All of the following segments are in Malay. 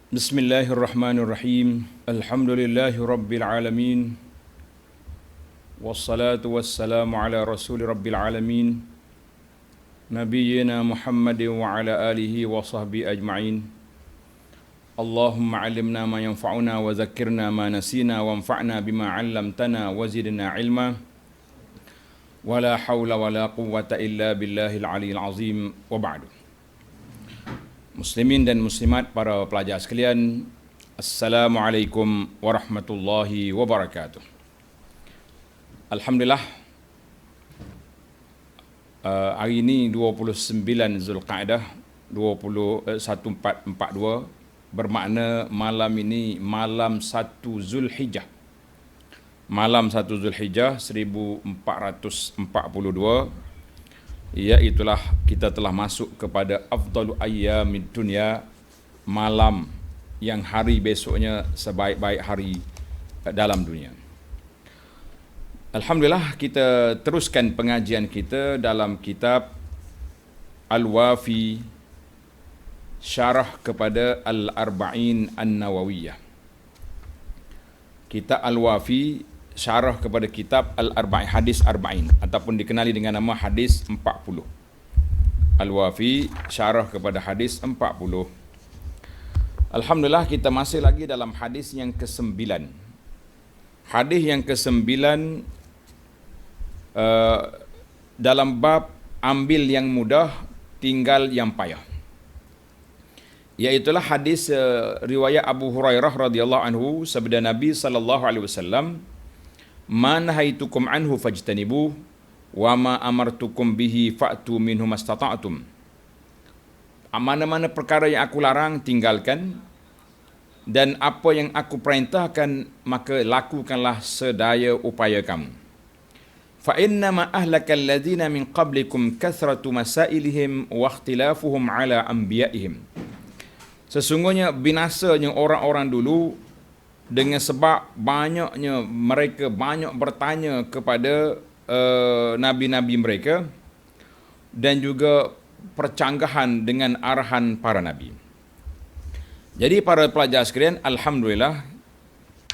Bismillahirrahmanirrahim. Alhamdulillahi rabbil alamin. Wassalatu wassalamu ala rasuli rabbil alamin. Nabiyyina Muhammadin wa ala alihi wa sahbihi ajma'in. Allahumma alimna ma yanfa'una wa zakkirna ma nasina wa anfa'na bima 'allamtana wa zidna ilma. Wa la hawla wa la quwwata illa billahil aliyyil azim wa ba'du. Muslimin dan muslimat, para pelajar sekalian, Assalamualaikum warahmatullahi wabarakatuh. Alhamdulillah, hari ini 29 Zulqa'dah 1442, bermakna malam ini malam 1 Zulhijjah. Malam 1 Zulhijjah 1442, iaitulah kita telah masuk kepada afdalu ayyamid dunya, malam yang hari besoknya sebaik-baik hari dalam dunia. Alhamdulillah, kita teruskan pengajian kita dalam kitab Al-Wafi, syarah kepada Al-Arba'in An-Nawawiyah. Kitab Al-Wafi, syarah kepada kitab Al-Arba'in, hadis Arba'in, ataupun dikenali dengan nama hadis 40. Al-Wafi, syarah kepada hadis 40. Alhamdulillah, kita masih lagi dalam hadis yang ke-9. Hadis yang ke-9 dalam bab ambil yang mudah, tinggal yang payah. Iaitulah hadis riwayat Abu Hurairah radhiyallahu anhu, sabda Nabi sallallahu alaihi wasallam, "Ma nahaitukum anhu fajtanibuh wa ma amartukum bihi fa'tu minhu mastata'tum." Mana-mana perkara yang aku larang, tinggalkan, dan apa yang aku perintahkan, maka lakukanlah sedaya upaya kamu. Fa inna ma ahlakal ladzina min qablikum kathratu masailihim wa ikhtilafuhum ala anbiya'ihim. Sesungguhnya binasanya orang-orang dulu dengan sebab banyaknya mereka banyak bertanya kepada nabi-nabi mereka, dan juga percanggahan dengan arahan para nabi. Jadi para pelajar sekalian, alhamdulillah,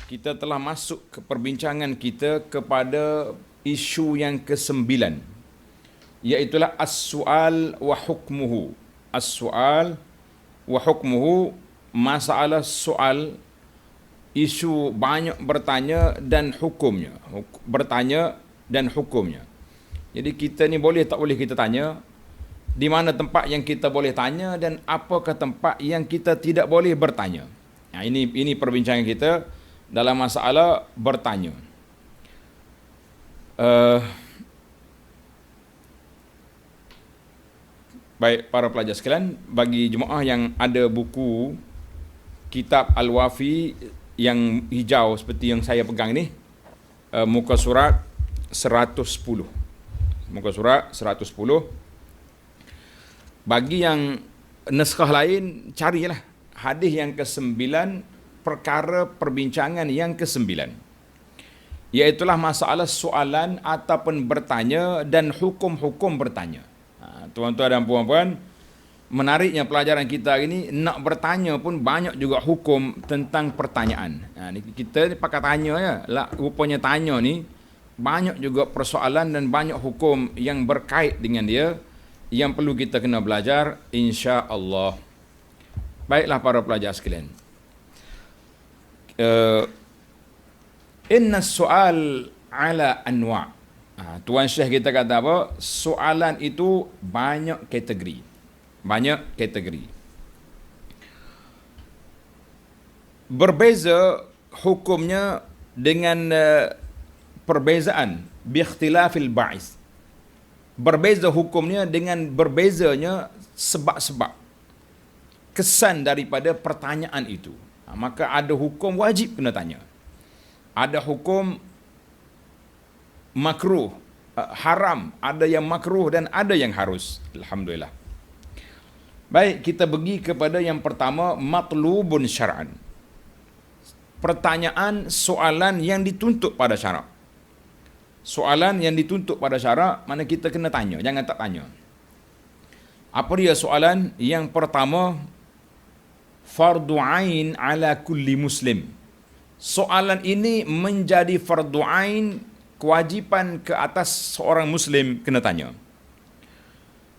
kita telah masuk ke perbincangan kita kepada isu yang ke-9, iaitulah as-su'al wa hukmuhu. As-su'al wa hukmuhu, masalah soal, isu banyak bertanya dan hukumnya. Bertanya dan hukumnya. Jadi kita ni boleh tak boleh kita tanya, di mana tempat yang kita boleh tanya, dan apakah tempat yang kita tidak boleh bertanya. Nah, ini perbincangan kita dalam masalah bertanya. Baik para pelajar sekalian, bagi jemaah yang ada buku kitab Al-Wafi yang hijau seperti yang saya pegang ni, muka surat 110. Muka surat 110. Bagi yang naskah lain, carilah hadis yang ke-9, perkara perbincangan yang ke-9. Iaitulah masalah soalan ataupun bertanya dan hukum-hukum bertanya. Tuan-tuan dan puan-puan, menariknya pelajaran kita ini, nak bertanya pun banyak juga hukum tentang pertanyaan. Kita ni pakai tanya ya, lah rupanya tanya ni banyak juga persoalan dan banyak hukum yang berkait dengan dia, yang perlu kita kena belajar, insya-Allah. Baiklah para pelajar sekalian. Inna soal ala anwa'. Tuan Syekh kita kata apa? Soalan itu banyak kategori. Banyak kategori. Berbeza hukumnya dengan perbezaan biikhtilafil ba'is. Berbeza hukumnya dengan berbezanya sebab-sebab kesan daripada pertanyaan itu. Maka ada hukum wajib kena tanya. Ada hukum makruh, haram, ada yang makruh dan ada yang harus. Alhamdulillah. Baik, kita pergi kepada yang pertama, matlubun syar'an. Pertanyaan, soalan yang dituntut pada syarak. Soalan yang dituntut pada syarak, mana kita kena tanya, jangan tak tanya. Apa dia soalan? Yang pertama, fardu ain ala kulli muslim. Soalan ini menjadi fardu ain, kewajipan ke atas seorang muslim kena tanya.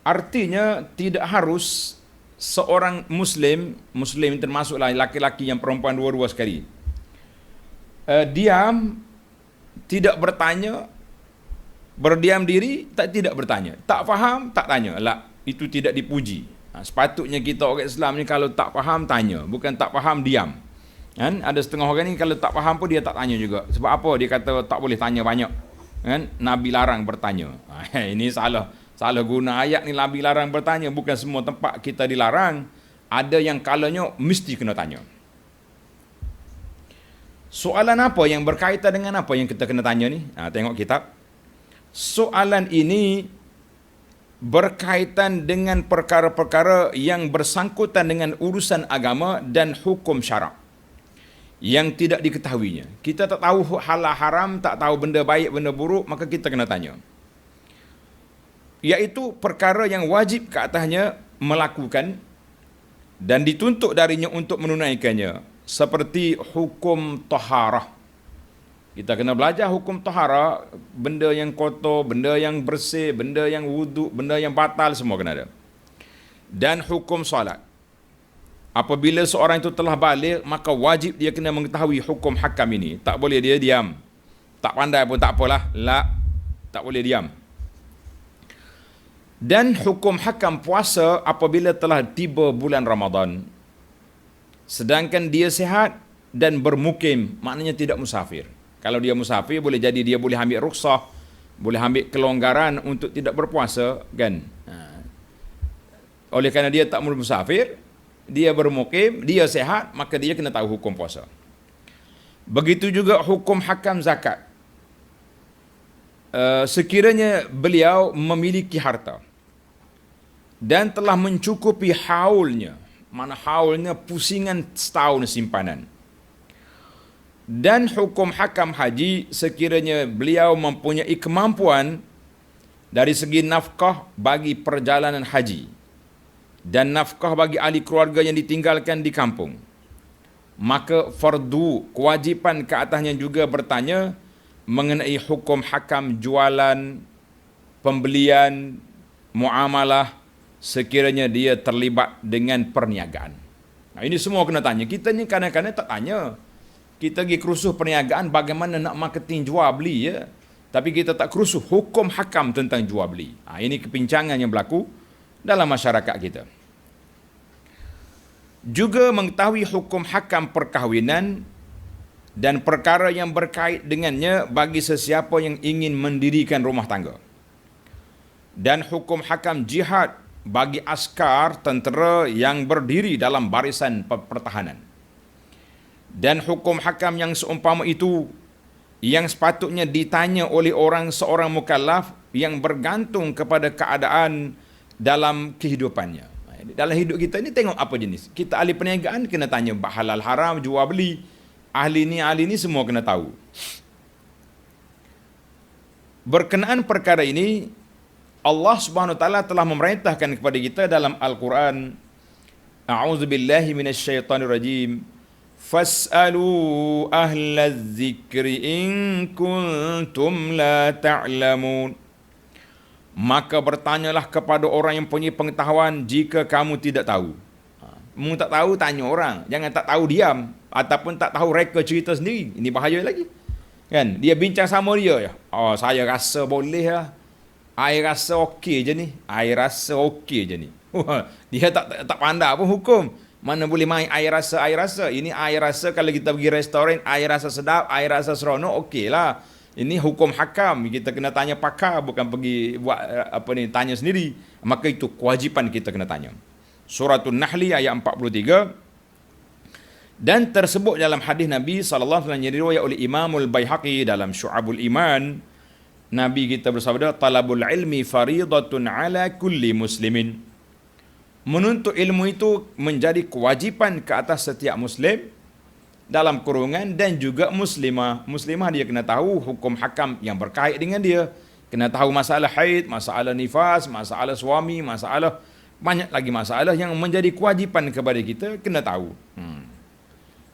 Artinya tidak harus seorang muslim termasuklah laki-laki yang perempuan dua-dua sekali, diam, tidak bertanya, berdiam diri, tidak bertanya, tak faham, tak tanya. Lah, itu tidak dipuji. Sepatutnya kita orang Islam ni kalau tak faham tanya, bukan tak faham diam. Kan? Ada setengah orang ni kalau tak faham pun dia tak tanya juga. Sebab apa? Dia kata tak boleh tanya banyak. Kan? Nabi larang bertanya. Ini salah guna ayat ni. Nabi larang bertanya. Bukan semua tempat kita dilarang. Ada yang kalanya mesti kena tanya. Soalan apa yang berkaitan dengan apa yang kita kena tanya ni? Tengok kitab. Soalan ini berkaitan dengan perkara-perkara yang bersangkutan dengan urusan agama dan hukum syarak yang tidak diketahuinya. Kita tak tahu halal haram, tak tahu benda baik, benda buruk, maka kita kena tanya. Iaitu perkara yang wajib ke atasnya melakukan dan dituntut darinya untuk menunaikannya. Seperti hukum taharah. Kita kena belajar hukum taharah, benda yang kotor, benda yang bersih, benda yang wuduk, benda yang batal, semua kena ada. Dan hukum solat. Apabila seorang itu telah balik, maka wajib dia kena mengetahui hukum hakam ini. Tak boleh dia diam. Tak pandai pun tak apalah. Tak boleh diam. Dan hukum hakam puasa apabila telah tiba bulan Ramadan. Sedangkan dia sihat dan bermukim, maknanya tidak musafir. Kalau dia musafir, boleh jadi dia boleh ambil rukhsah, boleh ambil kelonggaran untuk tidak berpuasa, kan? Oleh kerana dia tak musafir, dia bermukim, dia sehat, maka dia kena tahu hukum puasa. Begitu juga hukum hakam zakat. Sekiranya beliau memiliki harta dan telah mencukupi haulnya, mana haulnya pusingan setahun simpanan. Dan hukum hakam haji, sekiranya beliau mempunyai kemampuan dari segi nafkah bagi perjalanan haji dan nafkah bagi ahli keluarga yang ditinggalkan di kampung, maka fardu, kewajipan ke atasnya juga bertanya mengenai hukum hakam jualan, pembelian, muamalah sekiranya dia terlibat dengan perniagaan. Ini semua kena tanya. Kita ni kadang-kadang tak tanya. Kita pergi kerusuh perniagaan bagaimana nak marketing jual beli, ya. Tapi kita tak kerusuh hukum hakam tentang jual beli. Ini kepincangan yang berlaku dalam masyarakat kita. Juga mengetahui hukum hakam perkahwinan dan perkara yang berkait dengannya bagi sesiapa yang ingin mendirikan rumah tangga. Dan hukum hakam jihad bagi askar tentera yang berdiri dalam barisan pertahanan. Dan hukum hakam yang seumpama itu yang sepatutnya ditanya oleh seorang mukallaf yang bergantung kepada keadaan dalam kehidupannya. Dalam hidup kita ni tengok apa jenis. Kita ahli perniagaan kena tanya halal haram, jual beli. Ahli ni semua kena tahu. Berkenaan perkara ini, Allah Subhanahu wa taala telah memerintahkan kepada kita dalam Al-Quran, A'udzubillahi minasyaitonirrajim. Fas'alu ahlaz zikri in kuntum la ta'lamun. Maka bertanyalah kepada orang yang punya pengetahuan jika kamu tidak tahu. Kamu tak tahu, tanya orang. Jangan tak tahu diam. Ataupun tak tahu reka cerita sendiri. Ini bahaya lagi. Kan? Dia bincang sama dia. Saya rasa boleh lah. I rasa okey je ni. I rasa okey je ni. Dia tak pandai pun hukum. Mana boleh main I rasa. Ini I rasa kalau kita pergi restoran, I rasa sedap, I rasa seronok, okey lah. Ini hukum hakam. Kita kena tanya pakar, bukan pergi buat tanya sendiri. Maka itu kewajipan kita kena tanya. Suratul Nahli ayat 43. Dan tersebut dalam hadis Nabi SAW yang diriwayat oleh Imamul Baihaqi dalam Syu'abul Iman. Nabi kita bersabda, talabul ilmi faridatun ala kulli muslimin. Menuntut ilmu itu menjadi kewajipan ke atas setiap muslim dalam kurungan dan juga muslimah. Muslimah dia kena tahu hukum hakam yang berkait dengan dia. Kena tahu masalah haid, masalah nifas, masalah suami, masalah banyak lagi masalah yang menjadi kewajipan kepada kita kena tahu.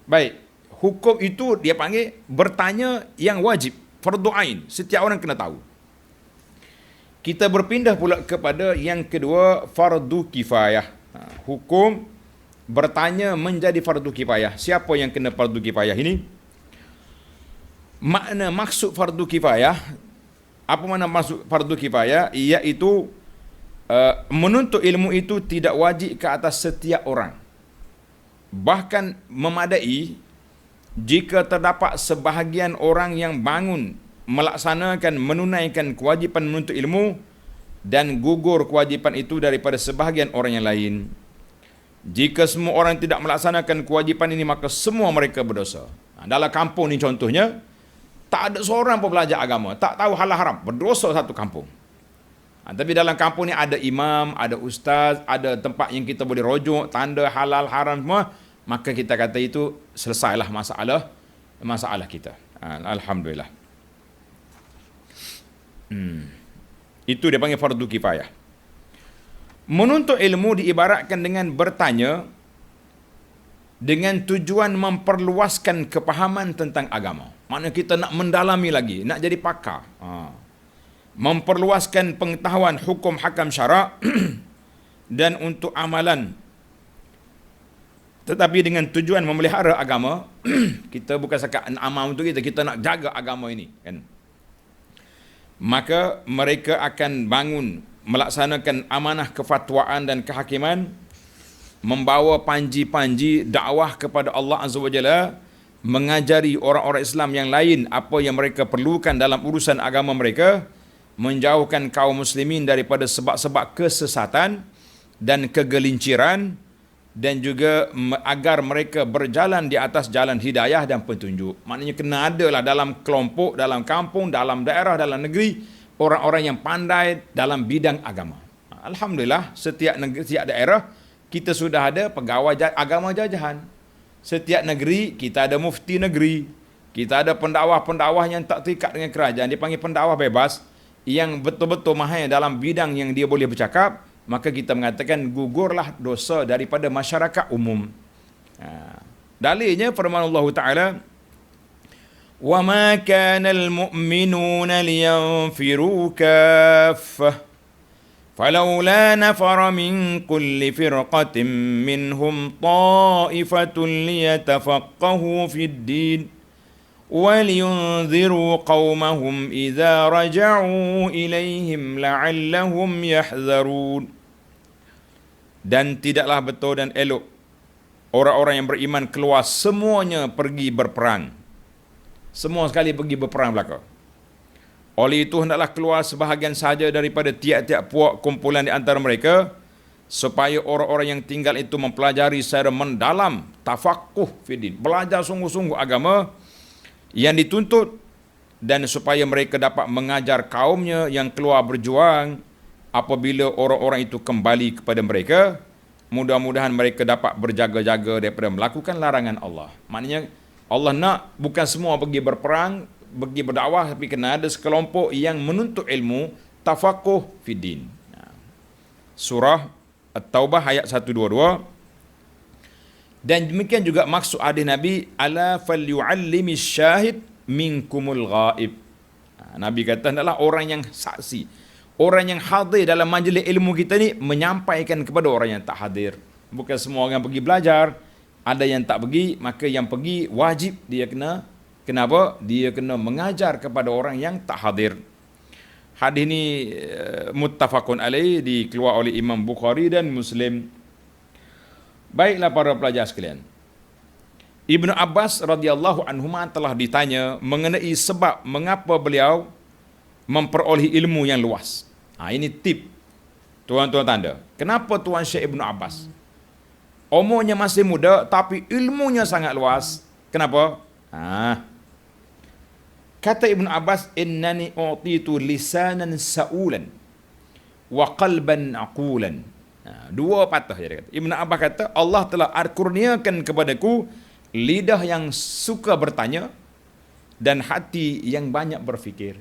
Baik, hukum itu dia panggil bertanya yang wajib, fardu ain, setiap orang kena tahu. Kita berpindah pula kepada yang kedua, fardu kifayah. Hukum bertanya menjadi fardu kifayah. Siapa yang kena fardu kifayah ini? Maksud fardu kifayah, apa makna maksud fardu kifayah? Iaitu menuntut ilmu itu tidak wajib ke atas setiap orang. Bahkan memadai jika terdapat sebahagian orang yang bangun melaksanakan, menunaikan kewajipan menuntut ilmu dan gugur kewajipan itu daripada sebahagian orang yang lain. Jika semua orang tidak melaksanakan kewajipan ini, maka semua mereka berdosa. Dalam kampung ni contohnya, tak ada seorang pun belajar agama, tak tahu halal haram, berdosa satu kampung. Tapi dalam kampung ni ada imam, ada ustaz, ada tempat yang kita boleh rujuk, tanda halal haram semua, maka kita kata itu selesailah masalah kita. Alhamdulillah. Itu dia panggil fardu kifayah. Menuntut ilmu diibaratkan dengan bertanya dengan tujuan memperluaskan kepahaman tentang agama. Maknanya kita nak mendalami lagi, nak jadi pakar. Memperluaskan pengetahuan hukum hakam syarak dan untuk amalan. Tetapi dengan tujuan memelihara agama, kita bukan sekat amal untuk kita nak jaga agama ini, kan? Maka mereka akan bangun melaksanakan amanah kefatwaan dan kehakiman, membawa panji-panji dakwah kepada Allah Azza wa Jalla, mengajari orang-orang Islam yang lain apa yang mereka perlukan dalam urusan agama mereka, menjauhkan kaum muslimin daripada sebab-sebab kesesatan dan kegelinciran, dan juga agar mereka berjalan di atas jalan hidayah dan petunjuk. Maknanya kena adalah dalam kelompok, dalam kampung, dalam daerah, dalam negeri, orang-orang yang pandai dalam bidang agama. Alhamdulillah, setiap negeri, setiap daerah kita sudah ada pegawai agama jajahan. Setiap negeri kita ada mufti negeri. Kita ada pendakwah-pendakwah yang tak terikat dengan kerajaan, dipanggil pendakwah bebas, yang betul-betul mahir dalam bidang yang dia boleh bercakap. Maka kita mengatakan gugurlah dosa daripada masyarakat umum. Dalilnya firman Allah Ta'ala, وَمَا كَانَ الْمُؤْمِنُونَ لِيَنْفِرُوا كَافَّةً فَلَوْلَا نَفَرَ مِنْ كُلِّ فِرْقَةٍ مِّنْهُمْ طَائِفَةٌ لِيَتَفَقَّهُوا فِي الدِّينِ وَلِيُنْذِرُوا قَوْمَهُمْ إِذَا رَجَعُوا إِلَيْهِمْ لَعَلَّهُمْ يَحْذَرُونَ. Dan tidaklah betul dan elok orang-orang yang beriman keluar semuanya pergi berperang. Semua sekali pergi berperang belaka. Oleh itu hendaklah keluar sebahagian sahaja daripada tiap-tiap puak kumpulan di antara mereka, supaya orang-orang yang tinggal itu mempelajari secara mendalam, tafaqquh fiddin, belajar sungguh-sungguh agama yang dituntut, dan supaya mereka dapat mengajar kaumnya yang keluar berjuang apabila orang-orang itu kembali kepada mereka. Mudah-mudahan mereka dapat berjaga-jaga daripada melakukan larangan Allah. Maknanya Allah nak bukan semua pergi berperang, pergi berdakwah, tapi kena ada sekelompok yang menuntut ilmu, tafaqquh fiddin. Surah At-Taubah ayat 122. Dan demikian juga maksud hadis Nabi, ala falyu'allimis syahid minkumul ghaib. Nabi kata adalah orang yang saksi, orang yang hadir dalam majlis ilmu kita ni, menyampaikan kepada orang yang tak hadir. Bukan semua orang pergi belajar, ada yang tak pergi, maka yang pergi wajib dia kena, kenapa? Dia kena mengajar kepada orang yang tak hadir. Hadis ni muttafaqun alaih, dikeluar oleh Imam Bukhari dan Muslim. Baiklah para pelajar sekalian, Ibnu Abbas radhiyallahu anhuma telah ditanya mengenai sebab mengapa beliau memperoleh ilmu yang luas. Ini tip tuan-tuan tanda. Kenapa Tuan Syekh Ibnu Abbas umurnya masih muda tapi ilmunya sangat luas? Kenapa? Kata Ibnu Abbas, innani utitu lisanan sa'ulan wa qalban aqulan. Dua patah dia kata. Ibnu Abbas kata, Allah telah kurniakan kepadaku lidah yang suka bertanya dan hati yang banyak berfikir.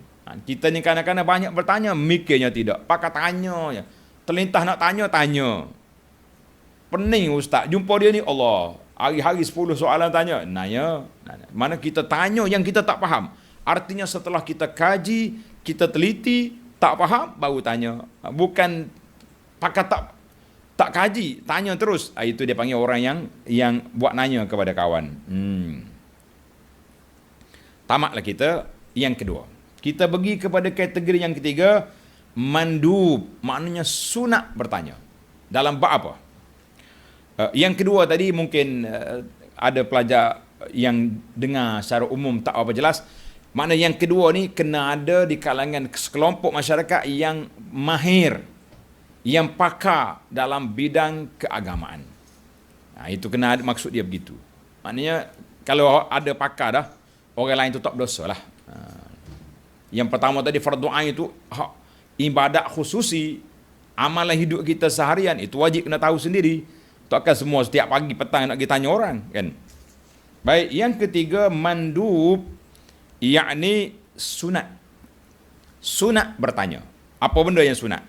Kita ni kadang-kadang banyak bertanya, mikirnya tidak. Pakai tanya je. Terlintah nak tanya, tanya. pening ustaz. Jumpa dia ni, Allah, hari-hari 10 soalan tanya. Nanya. Mana kita tanya yang kita tak faham. Artinya setelah kita kaji, kita teliti, tak faham, baru tanya. Bukan pakai tak kaji, tanya terus. Itu dia panggil orang yang buat nanya kepada kawan. Tamatlah kita. Yang kedua, kita pergi kepada kategori yang ketiga, mandub, maknanya sunat bertanya. Dalam bab apa? Yang kedua tadi mungkin ada pelajar yang dengar secara umum tak apa jelas. Makna yang kedua ni kena ada di kalangan sekelompok masyarakat yang mahir, yang pakar dalam bidang keagamaan. Itu kena ada, maksud dia begitu. Maknanya kalau ada pakar dah, orang lain tu tak berdosa lah. Yang pertama tadi fardu ain itu ibadat khususi, amalan hidup kita seharian, itu wajib kena tahu sendiri. Takkan semua setiap pagi petang nak pergi tanya orang, kan? Baik, yang ketiga mandub, yakni sunat. Sunat bertanya. Apa benda yang sunat?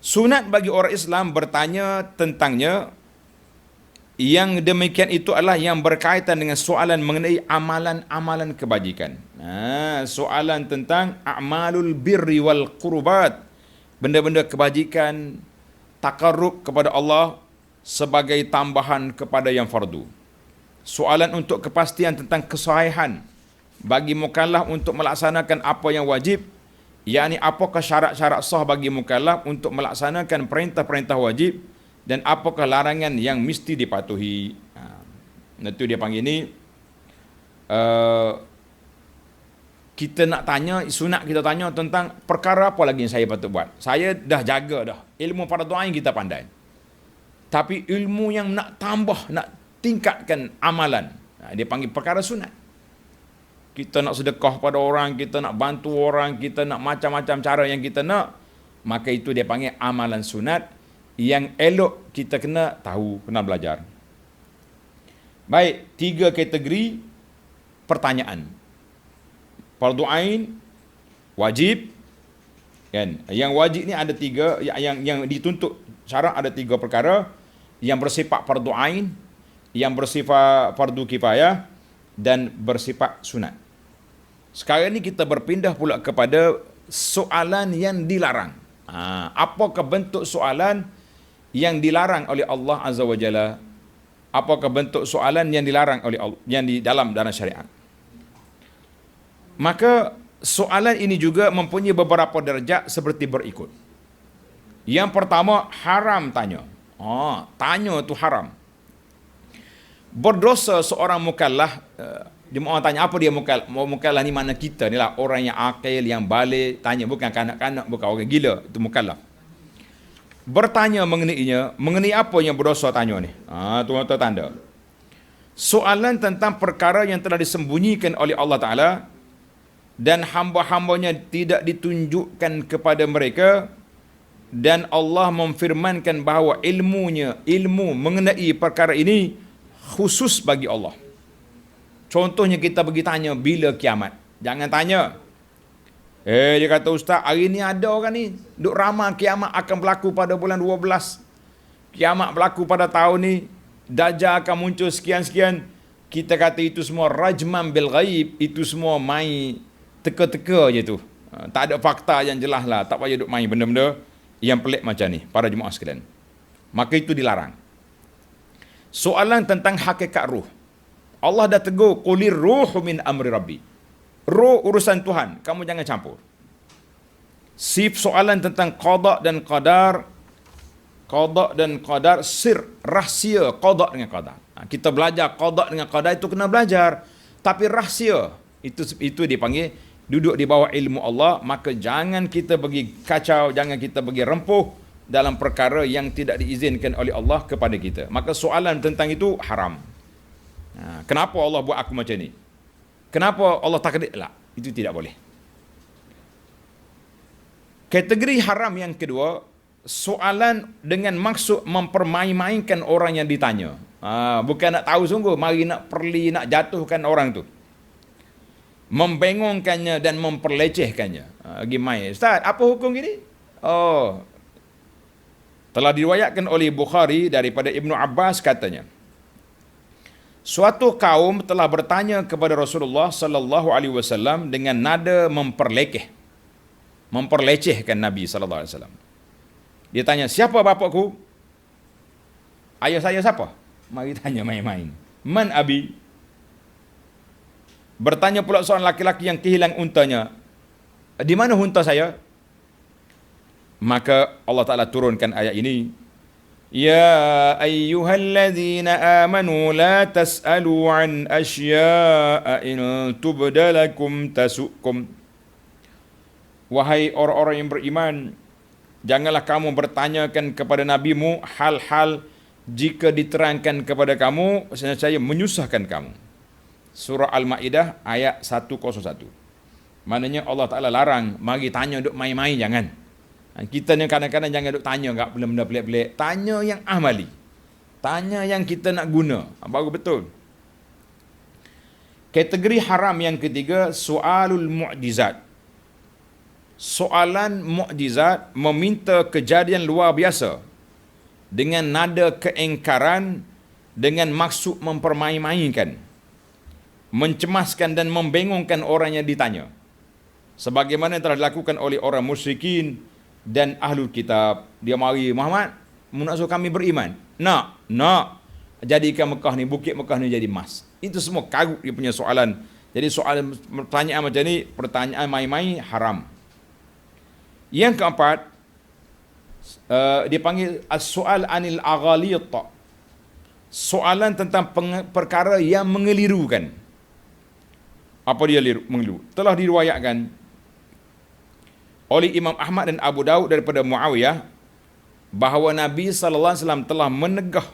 Sunat bagi orang Islam bertanya tentangnya. Yang demikian itu adalah yang berkaitan dengan soalan mengenai amalan-amalan kebajikan. Soalan tentang a'malul birri wal qurbat, benda-benda kebajikan, takarrub kepada Allah sebagai tambahan kepada yang fardu. Soalan untuk kepastian tentang kesahihan bagi mukallaf untuk melaksanakan apa yang wajib, yakni apakah syarat-syarat sah bagi mukallaf untuk melaksanakan perintah-perintah wajib dan apakah larangan yang mesti dipatuhi. Itu dia panggil ni kita nak tanya, sunat kita tanya tentang perkara apa lagi yang saya patut buat. Saya dah jaga dah, ilmu fardu ain kita pandai, tapi ilmu yang nak tambah, nak tingkatkan amalan, dia panggil perkara sunat. Kita nak sedekah pada orang, kita nak bantu orang, kita nak macam-macam cara yang kita nak, maka itu dia panggil amalan sunat yang elok kita kena tahu, kena belajar. Baik, 3 kategori pertanyaan. Fardu ain, wajib, kan? Yang wajib ni ada 3, yang dituntut syarak ada 3 perkara, yang bersifat fardu ain, yang bersifat fardu kifayah, dan bersifat sunat. Sekarang ni kita berpindah pula kepada soalan yang dilarang. Apakah bentuk soalan yang dilarang oleh Allah Azza wa Jalla? Apakah bentuk soalan yang dilarang oleh Allah, yang di dalam syariat? Maka soalan ini juga mempunyai beberapa darjat seperti berikut. Yang pertama, haram tanya. Tanya tu haram. Berdosa seorang mukallaf. Dia mau tanya apa dia mukallaf ni, mana kita ni lah, orang yang akil, yang balik, tanya, bukan kanak-kanak, bukan orang gila, itu mukallaf. Bertanya mengenai apa yang berdosa tanya ni. Tu tanda. Soalan tentang perkara yang telah disembunyikan oleh Allah Ta'ala dan hamba-hambanya tidak ditunjukkan kepada mereka, dan Allah memfirmankan bahawa ilmu mengenai perkara ini khusus bagi Allah. Contohnya kita pergi tanya bila kiamat. Jangan tanya. Dia kata, ustaz, hari ni ada orang ni duk ramal kiamat akan berlaku pada bulan 12. Kiamat berlaku pada tahun ni. Dajjal akan muncul sekian-sekian. Kita kata itu semua rajman bil ghaib. Itu semua main teka-teka je tu. Tak ada fakta yang jelas lah. Tak payah duk main benda-benda yang pelik macam ni, para jemaah sekalian. Maka itu dilarang. Soalan tentang hakikat ruh. Allah dah tegur, qulir ruhu min amri rabbi. Ruh urusan Tuhan, kamu jangan campur. Soalan tentang qada dan qadar. Qada dan qadar, sir, rahsia qada dengan qadar. Kita belajar qada dengan qadar itu kena belajar, tapi rahsia itu dipanggil duduk di bawah ilmu Allah. Maka jangan kita pergi kacau, jangan kita pergi rempuh dalam perkara yang tidak diizinkan oleh Allah kepada kita. Maka soalan tentang itu haram. Kenapa Allah buat aku macam ni? Kenapa Allah takdir? Lah, itu tidak boleh. Kategori haram yang kedua, soalan dengan maksud mempermain-mainkan orang yang ditanya. Bukan nak tahu sungguh, mari nak nak jatuhkan orang tu, membengongkannya dan memperlecehkannya. Lagi main, ustaz, apa hukum gini? Telah diriwayatkan oleh Bukhari daripada Ibnu Abbas katanya, suatu kaum telah bertanya kepada Rasulullah sallallahu alaihi wasallam dengan nada memperlecehkan Nabi sallallahu alaihi wasallam. Dia tanya, siapa bapakku? Ayah saya siapa? Mari tanya main-main. Man abi? Bertanya pula seorang laki-laki yang kehilang untanya, di mana unta saya? Maka Allah Ta'ala turunkan ayat ini, ya ayyuhalladzina amanu la tas'alu an asya'a in tubdalakum tasukum. Wahai orang-orang yang beriman, janganlah kamu bertanyakan kepada nabimu hal-hal jika diterangkan kepada kamu saya menyusahkan kamu. Surah Al-Ma'idah ayat 101. Maknanya Allah Ta'ala larang, mari tanya duk main-main, jangan. Kita ni kadang-kadang jangan duk tanya enggak benda-benda pelik-pelik. Tanya yang amali. Tanya yang kita nak guna. Baru betul. Kategori haram yang ketiga, soalul mu'jizat. Soalan mukjizat, meminta kejadian luar biasa dengan nada keengkaran, dengan maksud mempermain-mainkan, mencemaskan dan membingungkan orang yang ditanya, sebagaimana yang telah dilakukan oleh orang musyrikin dan ahlul kitab. Dia mari, Muhammad, nak suruh kami beriman? Nak jadikan Mekah ni, bukit Mekah ni jadi emas. Itu semua karut dia punya soalan. Jadi soalan pertanyaan macam ni, pertanyaan main-main haram. Yang keempat, dipanggil as-soal anil aghaliyat, soalan tentang perkara yang mengelirukan. Apa dia mengeliru? Telah diriwayatkan oleh Imam Ahmad dan Abu Daud daripada Muawiyah bahawa Nabi sallallahu alaihi wasallam telah menegah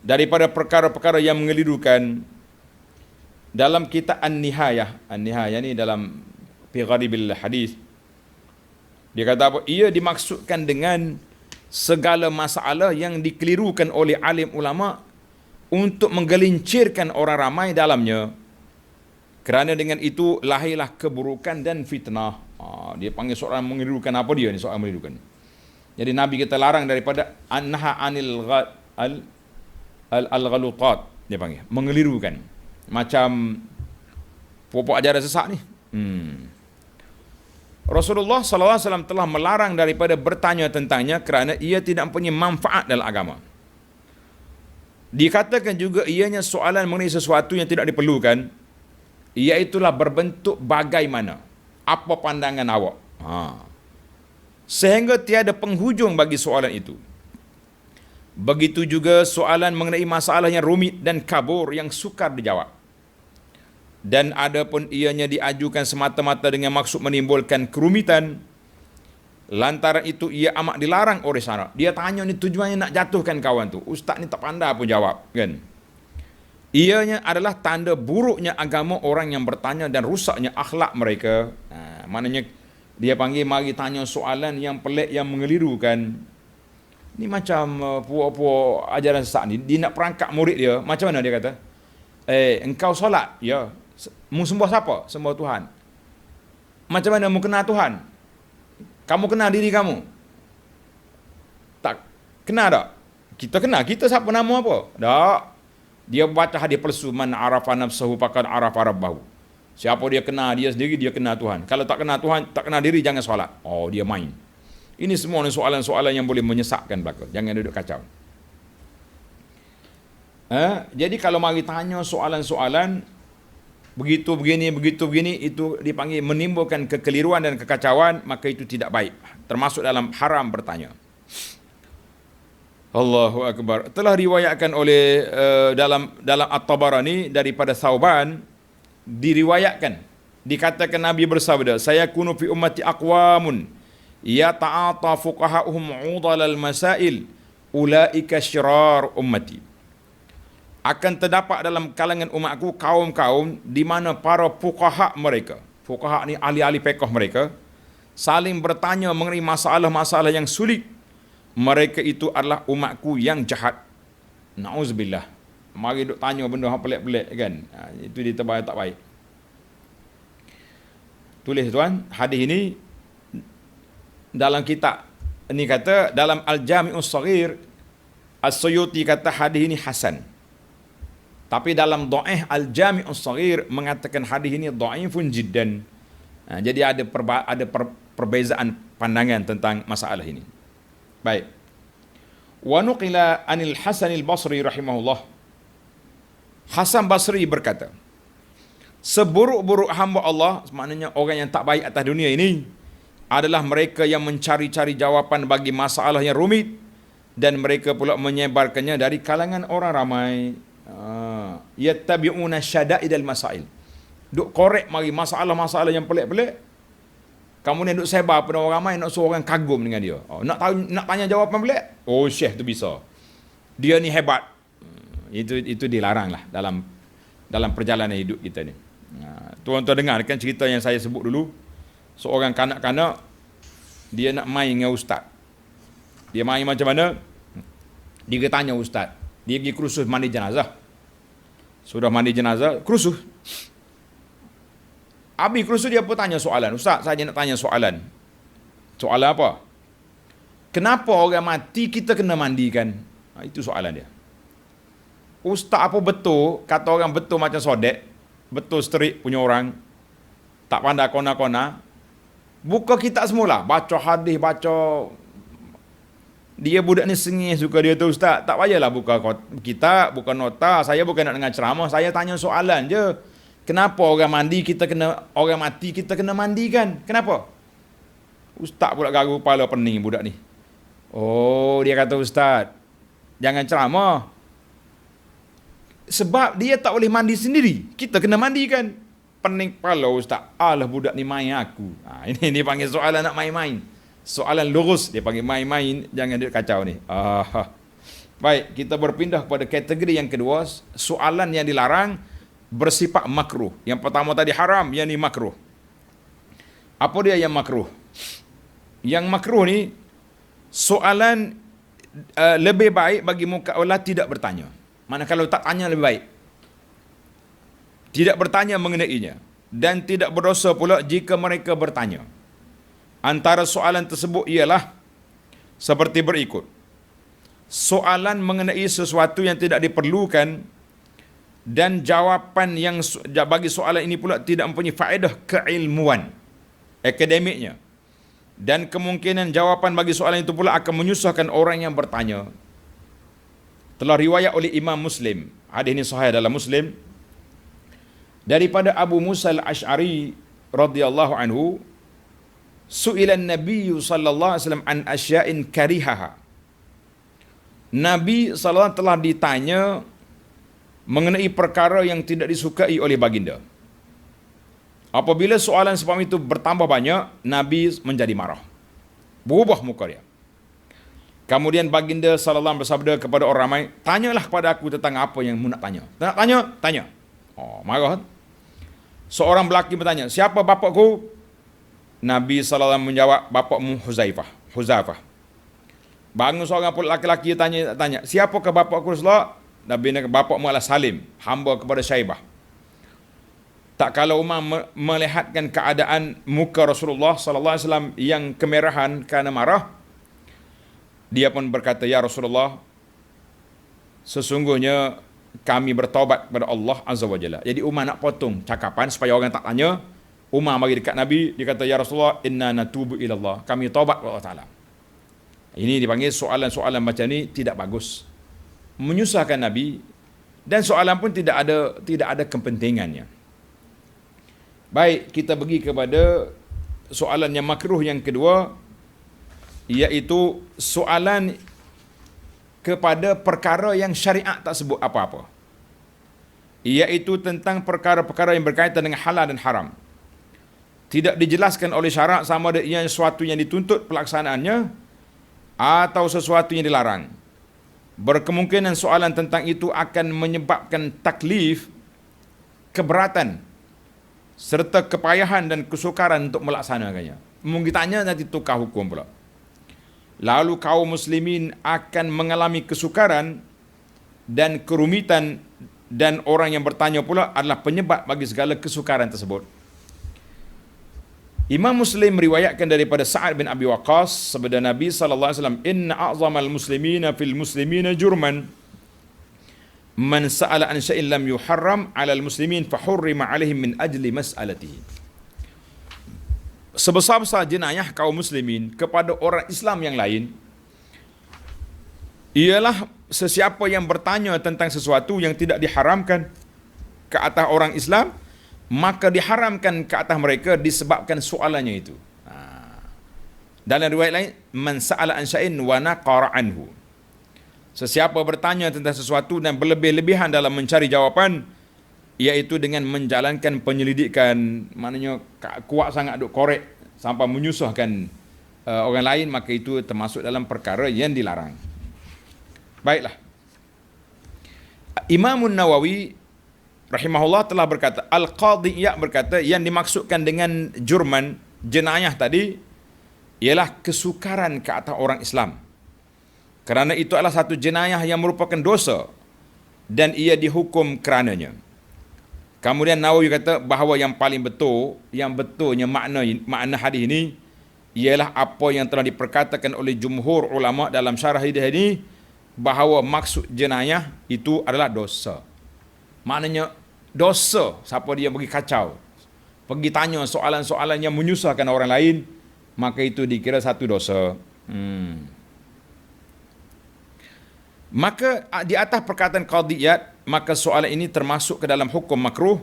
daripada perkara-perkara yang mengelirukan dalam kitab An-Nihayah. An-Nihayah ni dalam fi gharibil hadis. Dia kata apa? Ia dimaksudkan dengan segala masalah yang dikelirukan oleh alim ulama untuk menggelincirkan orang ramai dalamnya. Kerana dengan itu lahirlah keburukan dan fitnah. Dia panggil soalan mengelirukan. Apa dia ni soalan mengelirukan? Jadi Nabi kita larang daripada anha anil al-ghalutat, dia panggil mengelirukan. Macam pokok ajaran sesat ni. Rasulullah SAW telah melarang daripada bertanya tentangnya kerana ia tidak mempunyai manfaat dalam agama. Dikatakan juga ianya soalan mengenai sesuatu yang tidak diperlukan, iaitulah berbentuk bagaimana, apa pandangan awak. Sehingga tiada penghujung bagi soalan itu. Begitu juga soalan mengenai masalah yang rumit dan kabur yang sukar dijawab. Dan ada pun ianya diajukan semata-mata dengan maksud menimbulkan kerumitan. Lantaran itu ia amat dilarang oleh syarak. Dia tanya ni tujuannya nak jatuhkan kawan tu. Ustaz ni tak pandai pun jawab, kan? Ianya adalah tanda buruknya agama orang yang bertanya dan rusaknya akhlak mereka. Maknanya dia panggil mari tanya soalan yang pelik, yang mengelirukan. Ni macam puak-puak ajaran sesat ni. Dia nak perangkap murid dia. Macam mana dia kata? Engkau solat? Ya. Mu sembah siapa? Sembah Tuhan. Macam mana mu kenal Tuhan? Kamu kenal diri kamu? Tak. Kenal tak? Kita kenal. Kita siapa, nama apa? Tak. Dia baca hadis palsu, man arafa nafsahu faqad arafa rabbahu. Siapa dia kenal dia sendiri, dia kenal Tuhan. Kalau tak kenal Tuhan, tak kenal diri, jangan solat. Dia main. Ini semua soalan-soalan yang boleh menyesatkan belaka. Jangan duduk kacau. Jadi kalau mari tanya soalan-soalan begitu begini, itu dipanggil menimbulkan kekeliruan dan kekacauan, maka itu tidak baik. Termasuk dalam haram bertanya. Allahu Akbar. Telah riwayatkan oleh dalam At-Tabarani daripada Thauban, diriwayatkan, dikatakan Nabi bersabda, saya kunu fi ummati aqwamun yata'ata fuqaha'uhum 'udalal masail ulaika syirar ummati. Akan terdapat dalam kalangan umatku kaum-kaum di mana para fuqaha mereka, fuqaha ni ahli-ahli fiqh mereka, saling bertanya mengenai masalah-masalah yang sulit. Mereka itu adalah umatku yang jahat. Na'udzubillah. Mari duk tanya benda yang pelik-pelik, kan? Itu dia tak baik. Tulis tuan, hadis ini dalam kitab Ini kata dalam Al-Jami'us Saghir, As-Suyuti kata hadis ini hasan. Tapi dalam Dhaif Al-Jami'us Saghir mengatakan hadis ini dhaifun jiddan. Jadi ada perbezaan pandangan tentang masalah ini. Baik. Wa nuqila anil Hasan al-Basri rahimahullah. Hasan Basri berkata, seburuk-buruk hamba Allah, maknanya orang yang tak baik atas dunia ini, adalah mereka yang mencari-cari jawapan bagi masalah yang rumit dan mereka pula menyebarkannya dari kalangan orang ramai. Yattabi'una syada'idal masail. Duk korek mari masalah-masalah yang pelik-pelik. Kemudian duk sebar pada orang ramai, nak suruh orang kagum dengan dia. Nak tahu, nak tanya jawapan pelik? Oh, syekh tu bisa. Dia ni hebat. Itu dilarang lah dalam perjalanan hidup kita ni. Tuan-tuan dengar kan cerita yang saya sebut dulu. Seorang kanak-kanak, dia nak main dengan ustaz. Dia main macam mana? Dia tanya ustaz. Dia pergi kursus mandi jenazah. Sudah mandi jenazah, kursus. Habis kursus dia pun tanya soalan. Ustaz, saya nak tanya soalan. Soalan apa? Kenapa orang mati kita kena mandikan? Itu soalan dia. Ustaz apa betul, kata orang betul macam sodek, betul strik punya orang, tak pandai kona-kona, buka kitab semula, baca hadis, baca. Dia budak ni sengih suka dia tu ustaz. Tak payahlah buka kitab, buka nota. Saya bukan nak dengar ceramah, saya tanya soalan je. Kenapa orang mati kita kena mandikan? Kenapa? Ustaz pula garu kepala pening budak ni. Oh, dia kata ustaz, jangan ceramah. Sebab dia tak boleh mandi sendiri, kita kena mandikan. Pening kepala ustaz. Alah budak ni main aku. Ini panggil soalan nak main-main. Soalan lurus, dia panggil main-main, jangan dia kacau ni. Baik, kita berpindah kepada kategori yang kedua, soalan yang dilarang bersifat makruh. Yang pertama tadi haram, yang ni makruh. Apa dia yang makruh? Yang makruh ni, soalan lebih baik bagi mukallaf tidak bertanya. Mana kalau tak tanya lebih baik. Tidak bertanya mengenainya. Dan tidak berdosa pula jika mereka bertanya. Antara soalan tersebut ialah seperti berikut. Soalan mengenai sesuatu yang tidak diperlukan dan jawapan yang bagi soalan ini pula tidak mempunyai faedah keilmuan, akademiknya. Dan kemungkinan jawapan bagi soalan itu pula akan menyusahkan orang yang bertanya. Telah riwayat oleh Imam Muslim, hadis ini sahih dalam Muslim, daripada Abu Musa al-Ash'ari radhiyallahu anhu, su'ilan Nabi sallallahu alaihi wasallam an asya'in karihaha. Nabi sallallahu telah ditanya mengenai perkara yang tidak disukai oleh baginda. Apabila soalan sebab itu bertambah banyak, Nabi menjadi marah. Berubah muka dia. Kemudian baginda sallallahu bersabda kepada orang ramai, tanyalah kepada aku tentang apa yang mu nak tanya. Tak nak tanya? Tanya. Oh, marah. Seorang lelaki bertanya, siapa bapakku? Nabi SAW menjawab, bapakmu Huzaifah. Bangun seorang pula laki-laki tanya, siapakah bapakku Rasulullah? Nabi nak bapakmu adalah Salim, hamba kepada Syaibah. Tak kalau Umar melihatkan keadaan muka Rasulullah SAW yang kemerahan kerana marah, dia pun berkata, ya Rasulullah, sesungguhnya kami bertaubat kepada Allah Azza wa Jalla. Jadi Umar nak potong cakapan supaya orang tak tanya. Umar mari dekat Nabi, dia kata, ya Rasulullah, inna natubu ilallah, kami taubat kepada Allah Ta'ala. Ini dipanggil soalan-soalan macam ni tidak bagus, menyusahkan Nabi, dan soalan pun tidak ada kepentingannya. Baik, kita pergi kepada soalan yang makruh yang kedua, iaitu soalan kepada perkara yang syariat tak sebut apa-apa, iaitu tentang perkara-perkara yang berkaitan dengan halal dan haram. Tidak dijelaskan oleh syarak sama ada ia sesuatu yang dituntut pelaksanaannya atau sesuatu yang dilarang. Berkemungkinan soalan tentang itu akan menyebabkan taklif, keberatan, serta kepayahan dan kesukaran untuk melaksanakannya. Mungkin tanya nanti tukar hukum pula. Lalu kaum muslimin akan mengalami kesukaran dan kerumitan, dan orang yang bertanya pula adalah penyebab bagi segala kesukaran tersebut. Imam Muslim meriwayatkan daripada Sa'ad bin Abi Waqqas sabda Nabi sallallahu alaihi wasallam, "Inna a'zamal muslimina fil muslimina jurman man sa'ala an syai'in lam yuharram 'alal muslimin fa hurrima 'alaihim min ajli mas'alatihi." Sebesar-besar jenayah kaum muslimin kepada orang Islam yang lain ialah sesiapa yang bertanya tentang sesuatu yang tidak diharamkan ke atas orang Islam, maka diharamkan ke atas mereka disebabkan soalannya itu. Dalam riwayat lain, man sa'ala an syai'in wa naqara anhu. Sesiapa bertanya tentang sesuatu dan berlebih-lebihan dalam mencari jawapan, iaitu dengan menjalankan penyelidikan, maknanya kuat sangat duk korek sampai menyusahkan orang lain, maka itu termasuk dalam perkara yang dilarang. Baiklah. Imam Nawawi rahimahullah telah berkata, Al-Qadhi Iyad berkata, yang dimaksudkan dengan jurman, jenayah tadi, ialah kesukaran ke atas orang Islam. Kerana itu adalah satu jenayah yang merupakan dosa dan ia dihukum kerananya. Kemudian Nawawi kata bahawa yang paling betul, yang betulnya makna hadis ini ialah apa yang telah diperkatakan oleh jumhur ulama dalam syarah hadis ini, bahawa maksud jenayah itu adalah dosa. Maknanya dosa siapa dia pergi kacau, pergi tanya soalan-soalan yang menyusahkan orang lain, maka itu dikira satu dosa. Maka di atas perkataan Qadhi Iyad, maka soalan ini termasuk ke dalam hukum makruh,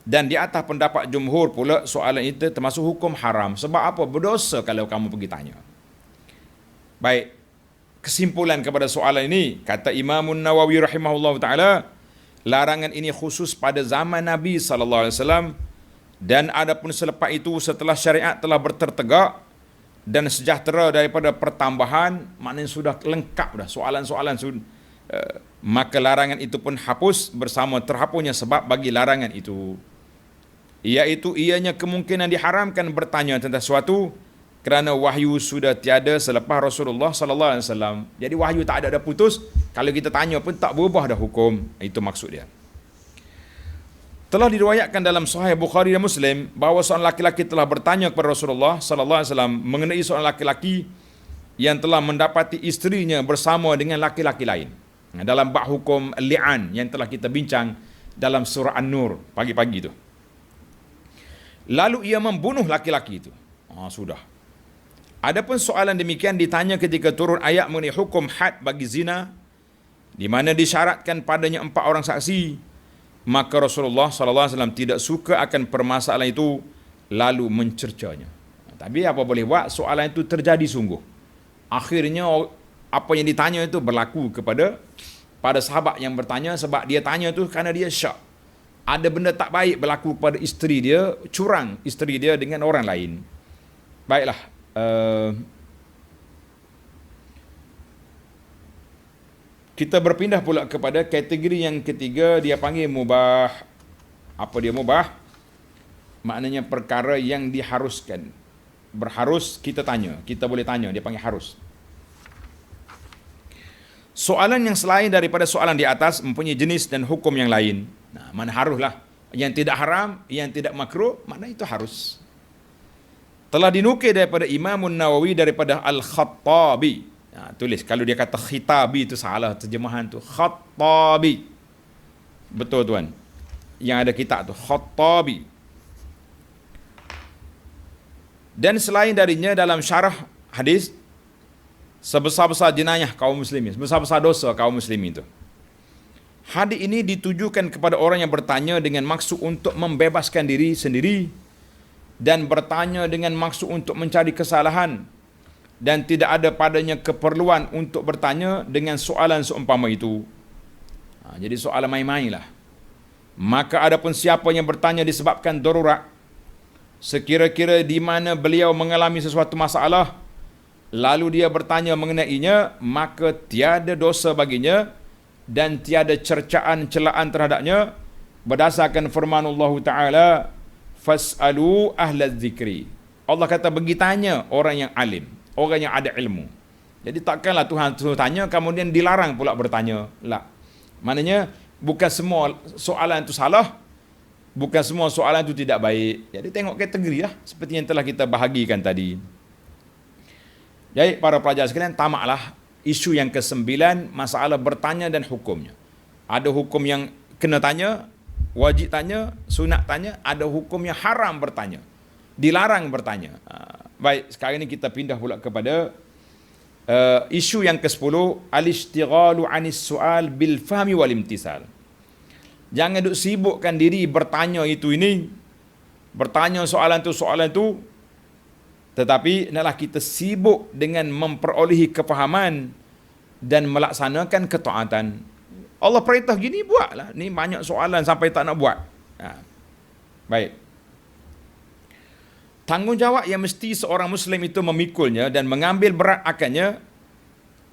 dan di atas pendapat jumhur pula soalan itu termasuk hukum haram. Sebab apa? Berdosa kalau kamu pergi tanya. Baik, kesimpulan kepada soalan ini, kata Imam Nawawi rahimahullah ta'ala, larangan ini khusus pada zaman Nabi SAW, dan adapun selepas itu setelah syariat telah bertertegak dan sejahtera daripada pertambahan, maknanya sudah lengkap dah soalan-soalan, maka larangan itu pun hapus bersama terhapusnya sebab bagi larangan itu, iaitu ianya kemungkinan diharamkan bertanya tentang sesuatu kerana wahyu sudah tiada selepas Rasulullah sallallahu alaihi wasallam. Jadi wahyu tak ada dah putus, kalau kita tanya pun tak berubah dah hukum. Itu maksud dia. Telah diriwayatkan dalam Sahih Bukhari dan Muslim bahawa seorang laki-laki telah bertanya kepada Rasulullah sallallahu alaihi wasallam mengenai seorang laki-laki yang telah mendapati isterinya bersama dengan laki-laki lain. Dalam bab hukum li'an yang telah kita bincang dalam surah An-Nur pagi-pagi itu. Lalu ia membunuh laki-laki itu. Sudah. Adapun soalan demikian ditanya ketika turun ayat mengenai hukum had bagi zina, di mana disyaratkan padanya 4 orang saksi, maka Rasulullah SAW tidak suka akan permasalahan itu lalu mencercanya. Tapi apa boleh buat, soalan itu terjadi sungguh. Akhirnya apa yang ditanya itu berlaku pada sahabat yang bertanya, sebab dia tanya itu kerana dia syak. Ada benda tak baik berlaku pada isteri dia, curang isteri dia dengan orang lain. Baiklah. Kita berpindah pula kepada kategori yang ketiga, dia panggil mubah. Apa dia mubah? Maknanya perkara yang diharuskan. Berharus kita tanya, kita boleh tanya, dia panggil harus. Soalan yang selain daripada soalan di atas mempunyai jenis dan hukum yang lain. Mana haruslah. Yang tidak haram, yang tidak makruh, makna itu harus. Telah dinukil daripada Imam Nawawi daripada Al-Khattabi. Tulis, kalau dia kata khitabi itu salah terjemahan tu. Khattabi. Betul tuan. Yang ada kitab tu, Khattabi. Dan selain darinya dalam syarah hadis, sebesar-besar jenayah kaum muslimin, sebesar-besar dosa kaum muslimin itu. Hadis ini ditujukan kepada orang yang bertanya dengan maksud untuk membebaskan diri sendiri, dan bertanya dengan maksud untuk mencari kesalahan, dan tidak ada padanya keperluan untuk bertanya dengan soalan seumpama itu. Jadi soalan main-main lah. Maka adapun siapa yang bertanya disebabkan darurat, sekira-kira di mana beliau mengalami sesuatu masalah, lalu dia bertanya mengenainya, maka tiada dosa baginya dan tiada cercaan celaan terhadapnya, berdasarkan firman Allah Ta'ala, fas'alu ahla dzikri. Allah kata bagi tanya orang yang alim, orang yang ada ilmu. Jadi takkanlah Tuhan suruh tanya kemudian dilarang pula bertanya. Lah. Maknanya bukan semua soalan itu salah, Bukan semua soalan itu tidak baik. Jadi tengok kategori lah, seperti yang telah kita bahagikan tadi. Jadi para pelajar sekalian, tamaklah isu yang ke-9, masalah bertanya dan hukumnya. Ada hukum yang kena tanya, wajib tanya, sunat tanya, ada hukum yang haram bertanya, dilarang bertanya. Baik, sekarang ini kita pindah pula kepada isu yang ke-10, al-ishtighalu 'anis su'al bil fahmi wal imtisal. Jangan duk sibukkan diri bertanya itu ini, bertanya soalan tu, tetapi hendaklah kita sibuk dengan memperolehi kefahaman dan melaksanakan ketaatan. Allah perintah gini, buatlah. Ni banyak soalan sampai tak nak buat. Baik. Tanggungjawab yang mesti seorang Muslim itu memikulnya dan mengambil berat akannya,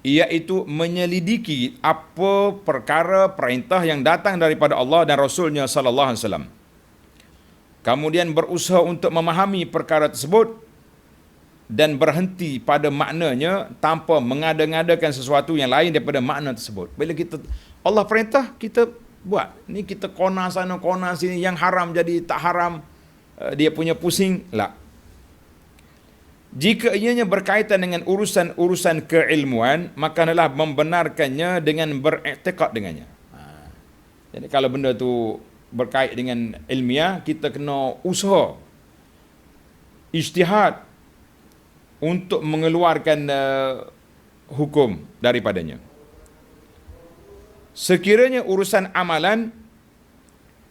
iaitu menyelidiki apa perkara perintah yang datang daripada Allah dan Rasulnya sallallahu alaihi wasallam. Kemudian berusaha untuk memahami perkara tersebut dan berhenti pada maknanya tanpa mengada-ngadakan sesuatu yang lain daripada makna tersebut. Bila kita Allah perintah, kita buat. Ni kita kona sana kona sini, yang haram jadi tak haram, dia punya pusing lah. Jika ianya berkaitan dengan urusan-urusan keilmuan, maka adalah membenarkannya dengan beriktikad dengannya. Jadi kalau benda tu berkait dengan ilmiah, kita kena usaha ijtihad untuk mengeluarkan hukum daripadanya. Sekiranya urusan amalan,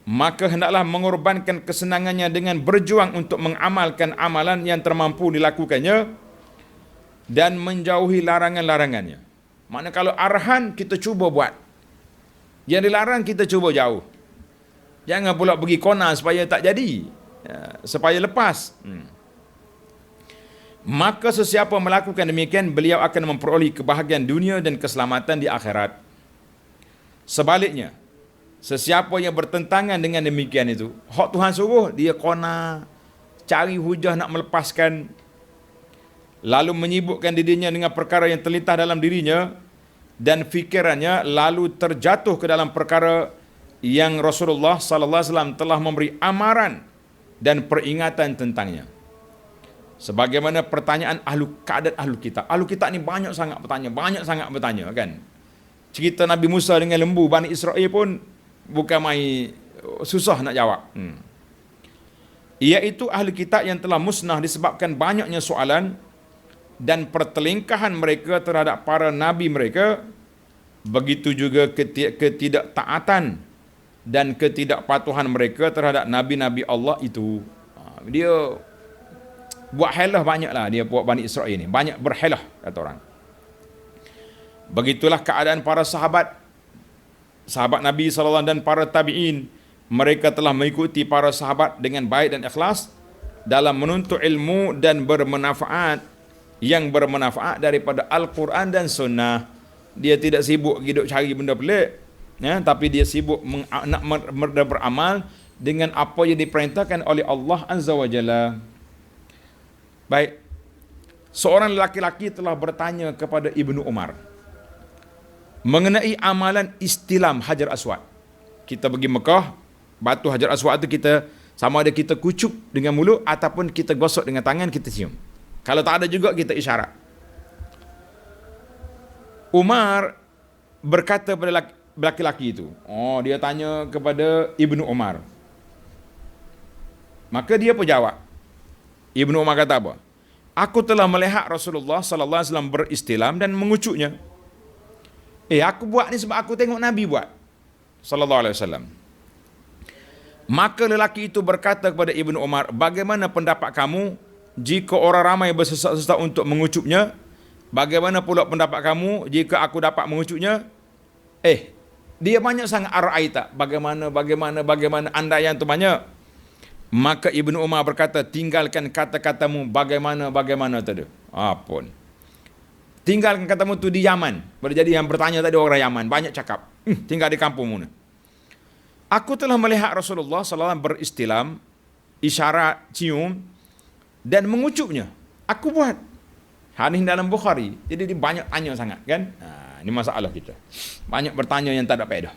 maka hendaklah mengorbankan kesenangannya dengan berjuang untuk mengamalkan amalan yang termampu dilakukannya dan menjauhi larangan-larangannya. Maknanya kalau arahan, kita cuba buat. Yang dilarang, kita cuba jauh. Jangan pula pergi kona supaya tak jadi, supaya lepas. Maka sesiapa melakukan demikian, beliau akan memperoleh kebahagiaan dunia dan keselamatan di akhirat. Sebaliknya, sesiapa yang bertentangan dengan demikian itu, hak Tuhan suruh, dia kona, cari hujah nak melepaskan, lalu menyibukkan dirinya dengan perkara yang terlintas dalam dirinya dan fikirannya, lalu terjatuh ke dalam perkara yang Rasulullah sallallahu alaihi wasallam telah memberi amaran dan peringatan tentangnya. Sebagaimana pertanyaan ahlu kitab. Ahlu kitab ni banyak sangat bertanya kan. Cerita Nabi Musa dengan lembu Bani Israel pun bukan main susah nak jawab. Iaitu ahli kitab yang telah musnah disebabkan banyaknya soalan dan pertelingkahan mereka terhadap para nabi mereka. Begitu juga ketidaktaatan dan ketidakpatuhan mereka terhadap nabi-nabi Allah itu. Dia buat helah banyaklah, dia buat Bani Israel ni. Banyak berhelah, kata orang. Begitulah keadaan para sahabat Nabi SAW dan para tabi'in. Mereka telah mengikuti para sahabat dengan baik dan ikhlas dalam menuntut ilmu dan yang bermanfaat daripada Al-Quran dan Sunnah. Dia tidak sibuk hidup cari benda pelik, tapi dia sibuk nak beramal dengan apa yang diperintahkan oleh Allah Azza wa Jalla. Baik, seorang lelaki telah bertanya kepada Ibnu Umar mengenai amalan istilam Hajar Aswad. Kita pergi Mekah, batu Hajar Aswad itu kita sama ada kita kucup dengan mulut ataupun kita gosok dengan tangan, kita cium. Kalau tak ada juga, kita isyarat. Umar berkata pada lelaki itu, dia tanya kepada Ibnu Umar. Maka dia pun jawab. Ibnu Umar kata apa? Aku telah melihat Rasulullah sallallahu alaihi wasallam beristilam dan mengucuknya. Aku buat ni sebab aku tengok Nabi buat sallallahu alaihi wasallam. Maka lelaki itu berkata kepada Ibnu Umar, bagaimana pendapat kamu jika orang ramai bersesak-sesak untuk mengucupnya? Bagaimana pula pendapat kamu jika aku dapat mengucupnya? Dia banyak sangat ara'aita. Bagaimana andaian tu banyak. Maka Ibnu Umar berkata, tinggalkan kata-katamu bagaimana tadi. Apun. Tinggalkan katamu tu di Yaman. Jadi yang bertanya tadi orang Yaman, banyak cakap. Tinggal di kampung mana. Aku telah melihat Rasulullah SAW beristilam, isyarat, cium, dan mengucupnya. Aku buat. Hadis dalam Bukhari. Jadi dia banyak tanya sangat kan. Ini masalah kita. Banyak bertanya yang tak ada faedah.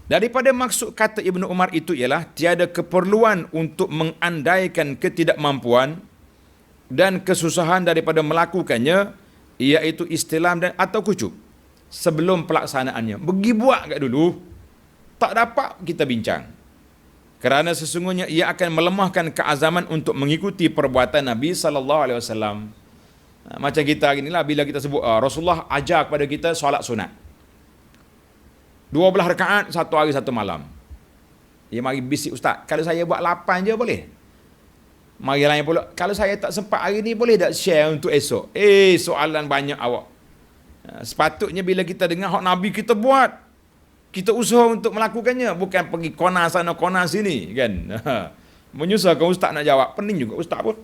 Daripada maksud kata Ibnu Umar itu ialah tiada keperluan untuk mengandaikan ketidakmampuan dan kesusahan daripada melakukannya, iaitu istilam dan atau kucuk sebelum pelaksanaannya. Pergi buat kat dulu, tak dapat kita bincang. Kerana sesungguhnya ia akan melemahkan keazaman untuk mengikuti perbuatan Nabi sallallahu alaihi wasallam. Macam kita hari inilah, bila kita sebut Rasulullah ajar kepada kita solat sunat 12 rakaat satu hari satu malam. Dia mari bisik, ustaz, kalau saya buat 8 je boleh? Mari lain pula, kalau saya tak sempat hari ni boleh tak share untuk esok? Soalan banyak awak. Sepatutnya bila kita dengar hak Nabi kita buat, kita usaha untuk melakukannya, bukan pergi kona sana kona sini kan. Menyusahkan ustaz nak jawab, pening juga ustaz pun.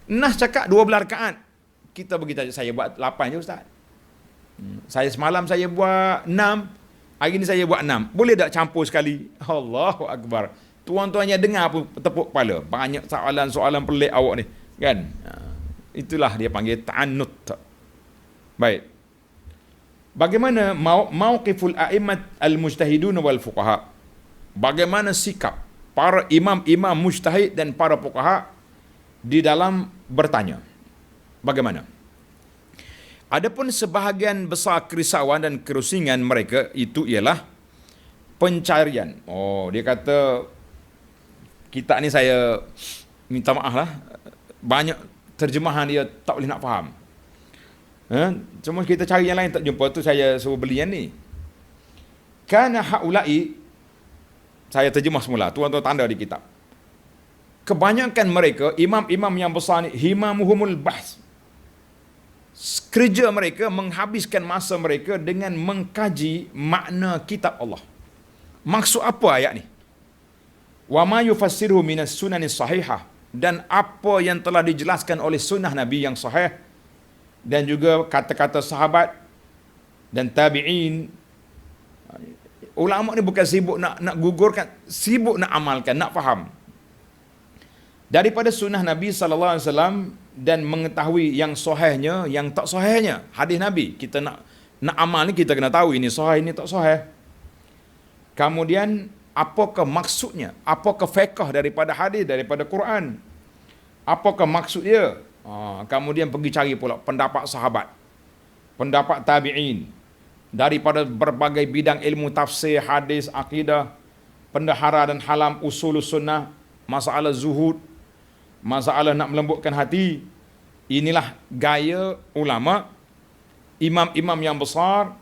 Nas cakap 12 rakaat, kita beritahu saya buat 8 je ustaz. Saya semalam saya buat 6, hari ni saya buat 6. Boleh tak campur sekali? Allahu Akbar. Tuan-tuannya dengar pun tepuk kepala. Banyak soalan-soalan pelik awak ni kan. Itulah dia panggil ta'annut. Baik. Bagaimana mauqiful a'immat al-mujtahidun wal fuqaha? Bagaimana sikap para imam-imam mujtahid dan para fuqaha di dalam bertanya? Bagaimana? Adapun sebahagian besar kerisauan dan kerusingan mereka itu ialah pencarian. Dia kata, kita ni saya minta maaf lah, banyak terjemahan dia tak boleh nak faham. Cuma kita cari yang lain tak jumpa, tu saya suruh beli yang ni. Kana haula'i, saya terjemah semula, tuan-tuan tanda di kitab. Kebanyakan mereka, imam-imam yang besar ni, himamuhumul bahs. Kerja mereka menghabiskan masa mereka dengan mengkaji makna kitab Allah. Maksud apa ayat ni? Wa ma yufassiruhu minas sunanis sahihah, dan apa yang telah dijelaskan oleh sunnah Nabi yang sahih, dan juga kata-kata sahabat dan tabi'in. Ulama ni bukan sibuk nak gugurkan, sibuk nak amalkan, nak faham daripada sunnah Nabi sallallahu alaihi wasallam dan mengetahui yang sahihnya, yang tak sahihnya hadis Nabi. Kita nak amal ni, kita kena tahu ini sahih, ini tak sahih. Kemudian apakah maksudnya, apakah fiqh daripada hadis, daripada Quran, apakah maksud dia. Kemudian pergi cari pula pendapat sahabat, pendapat tabi'in, daripada berbagai bidang ilmu tafsir, hadis, akidah, pendahara dan halam, usulus sunnah, masalah zuhud, masalah nak melembutkan hati. Inilah gaya ulama, imam-imam yang besar.